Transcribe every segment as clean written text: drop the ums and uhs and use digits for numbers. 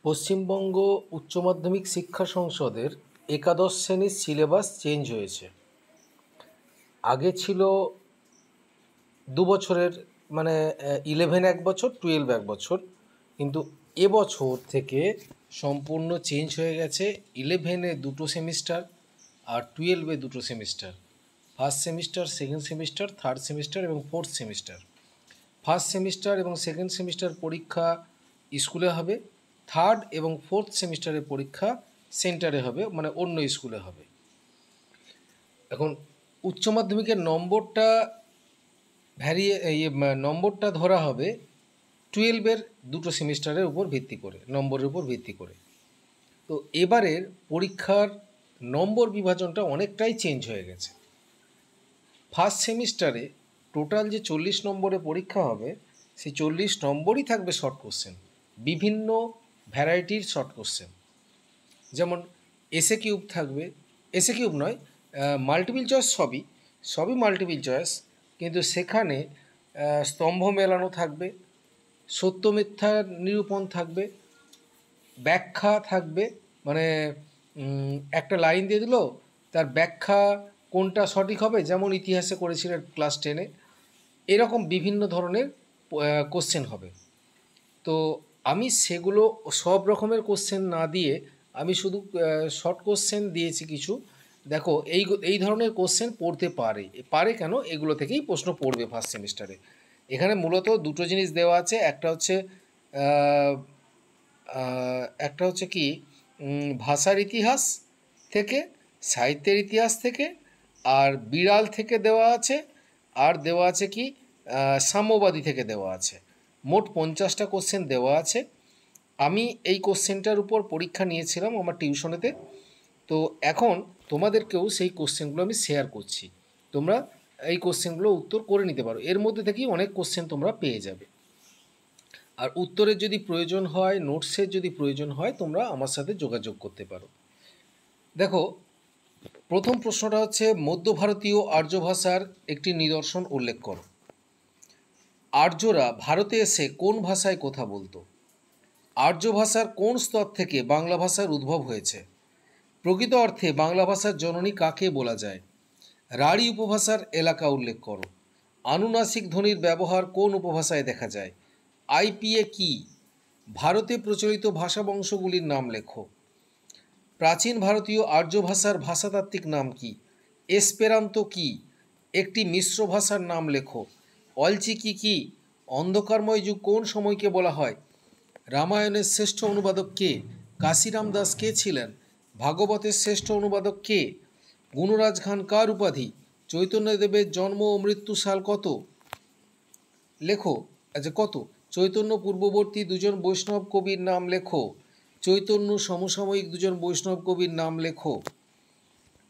পশ্চিমবঙ্গ উচ্চ মাধ্যমিক শিক্ষা সংসদের একাদশ শ্রেণীর সিলেবাস চেঞ্জ হয়েছে। আগে ছিল 2 বছরের, মানে 11 এক বছর, 12 এক বছর, কিন্তু এবছর থেকে সম্পূর্ণ চেঞ্জ হয়ে গেছে। 11-এ 2টো সেমিস্টার আর 12-এ 2টো semester, first semester, second semester, third semester এবং ফোর্থ সেমিস্টার। ফার্স্ট সেমিস্টার এবং সেকেন্ড সেমিস্টার পরীক্ষা স্কুলে হবে, থার্ড এবং ফোর্থ সেমিস্টারের পরীক্ষা সেন্টারে হবে, মানে অন্য স্কুলে হবে। এখন উচ্চ মাধ্যমিকের নম্বরটা নম্বরটা ধরা হবে 12-এর 2টো সেমিস্টারের উপর ভিত্তি করে, নম্বরের উপর ভিত্তি করে। তো এবারের পরীক্ষার নম্বর বিভাজনটা অনেকটাই চেঞ্জ হয়ে গেছে। ফার্স্ট সেমিস্টারে টোটাল যে 40 নম্বরের পরীক্ষা হবে, সেই 40 নম্বরই থাকবে শর্ট কোশ্চেন, বিভিন্ন ভ্যারাইটির শর্ট কোশ্চেন। যেমন এসএ কিউব থাকবে, এসএ কিউব নয়, মাল্টিপল চয়েস, সবই মাল্টিপল চয়েস, কিন্তু সেখানে স্তম্ভ মেলানো থাকবে, সত্য মিথ্যা নিরূপণ থাকবে, ব্যাখ্যা থাকবে, মানে একটা লাইন দিয়ে দিল, তার ব্যাখ্যা কোনটা সঠিক হবে, যেমন ইতিহাসে করেছিলেন ক্লাস 10-এ। এরকম বিভিন্ন ধরনের কোশ্চেন হবে। তো আমি সেগুলো সব রকমের কোশ্চেন না দিয়ে আমি শুধু শর্ট কোশ্চেন দিয়েছি কিছু। দেখো, এই ধরনের কোশ্চেন পড়তে পারে কেন, এগুলো থেকেই প্রশ্ন পড়বে ফার্স্ট সেমিস্টারে। এখানে মূলত দুটো জিনিস দেওয়া আছে, একটা হচ্ছে কি ভাষার ইতিহাস থেকে, সাহিত্যের ইতিহাস থেকে, আর বিড়াল থেকে দেওয়া আছে, আর দেওয়া আছে কি সাম্যবাদী থেকে দেওয়া আছে। মোট 50টা কোশ্চেন দেওয়া আছে। আমি এই কোশ্চেনটার উপর পরীক্ষা নিয়েছিলাম আমার টিউশনেতে। তো এখন তোমাদেরকেও সেই কোশ্চেনগুলো আমি শেয়ার করছি, তোমরা এই কোশ্চেনগুলো উত্তর করে নিতে পারো। এর মধ্যে থেকেই অনেক কোশ্চেন তোমরা পেয়ে যাবে। আর উত্তরের যদি প্রয়োজন হয়, নোটসের যদি প্রয়োজন হয়, তোমরা আমার সাথে যোগাযোগ করতে পারো। দেখো, প্রথম প্রশ্নটা হচ্ছে, মধ্য ভারতীয় আর্য ভাষার একটি নিদর্শন উল্লেখ করো। আর্যরা ভারতে এসে কোন ভাষায় কথা বলতো? আর্য ভাষার কোন স্তর থেকে বাংলা ভাষার উদ্ভব হয়েছে? প্রকৃত অর্থে বাংলা ভাষার জননী কাকে বলা যায়? রাঢ়ী উপভাষার এলাকা উল্লেখ করো। আনুনাসিক ধ্বনির ব্যবহার কোন উপভাষায় দেখা যায়? আইপিএ কি? ভারতে প্রচলিত ভাষা বংশগুলির নাম লেখো। প্রাচীন ভারতীয় আর্য ভাষার ভাষাতাত্ত্বিক নাম কি? এসপেরান্তো কি? একটি মিশ্র ভাষার নাম লেখো। অলচিকি কি? অন্ধকারময় যুগ কোন সময়কে বলা হয়? রামায়ণের শ্রেষ্ঠ অনুবাদক কে? কাশিরাম দাস কে ছিলেন? ভাগবতের শ্রেষ্ঠ অনুবাদক কে? গুণরাজ খান কার উপাধি? চৈতন্যদেবের জন্ম ও মৃত্যু সাল কত? লেখো। কত? চৈতন্য পূর্ববর্তী দুজন বৈষ্ণব কবির নাম লেখো। চৈতন্য সমসাময়িক দুজন বৈষ্ণব কবির নাম লেখো।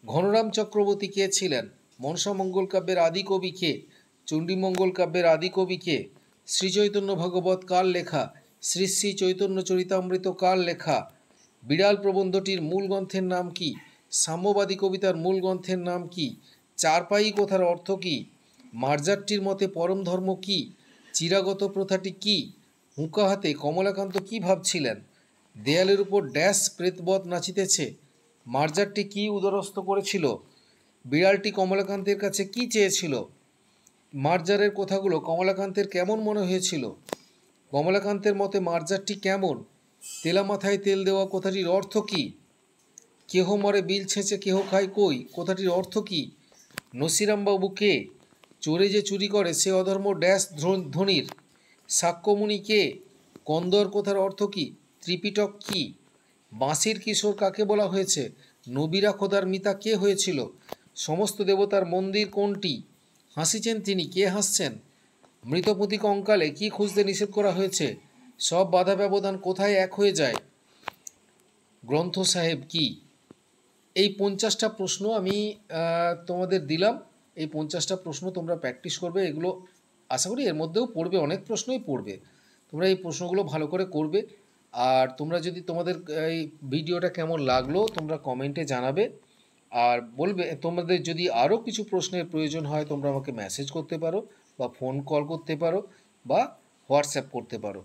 ঘনরাম চক্রবর্তী কে ছিলেন? মনসামঙ্গল কাব্যের আদি কবি কে? চণ্ডীমঙ্গল কাব্যের আদি কবি কে? শ্রীচৈতন্য ভাগবত কার লেখা? শ্রী শ্রী চৈতন্য চরিতামৃত কার লেখা? বিড়াল প্রবন্ধটির মূল গ্রন্থের নাম কি? সাম্যবাদী কবিতার মূল গ্রন্থের নাম কি? চারপাই কথার অর্থ কি? মার্জাট্টির মতে পরম ধর্ম কি? চিরাগত প্রথাটি কি? হুঁকা হাতে কমলাকান্ত কি ভাবছিলেন? দেয়ালের উপর ড্যাশ প্রেতবৎ নাচিতেছে। মার্জারটি কি উদরস্থ করেছিল? বিড়ালটি কমলাকান্তের কাছে কি চেয়েছিল? মার্জারের কথাগুলো কমলাকান্তের কেমন মনে হয়েছিল? কমলাকান্তের মতে মার্জারটি কেমন? তেলা মাথায় তেল দেওয়া কথাটির অর্থ কি? কেহ মরে বিল ছেঁচে কেহ খায় কই কথাটির অর্থ কি? নসিরামবাবু কে? চোরে যে চুরি করে সে অধর্ম ড্যাশ ধ্বনির। সাক্ষ্যমুনি কে? কন্দর কথার অর্থ কি? ত্রিপিটক কি? বাঁশির কিশোর কাকে বলা হয়েছে? নবীরা খোদার মিতা কে হয়েছিল? সমস্ত দেবতার মন্দির কোনটি? হাসিছেন তিনি, কে হাসছেন? মৃতপতি কঙ্কালে কি খুঁজতে নিষেধ করা হয়েছে? সব বাধা ব্যবধান কোথায় এক হয়ে যায়? গ্রন্থ সাহেব কি? এই 50টা প্রশ্ন আমি তোমাদের দিলাম। এই 50টা প্রশ্ন তোমরা প্র্যাকটিস করবে। এগুলো আশা করি এর মধ্যেও পড়বে, অনেক প্রশ্নই পড়বে। তোমরা এই প্রশ্নগুলো ভালো করে করবে। আর তোমরা যদি তোমাদের এই ভিডিওটা কেমন লাগলো তোমরা কমেন্টে জানাবে। আর বলবে তোমাদের যদি আরও কিছু প্রশ্নের প্রয়োজন হয় তোমরা আমাকে মেসেজ করতে পারো, বা ফোন কল করতে পারো, বা হোয়াটসঅ্যাপ করতে পারো।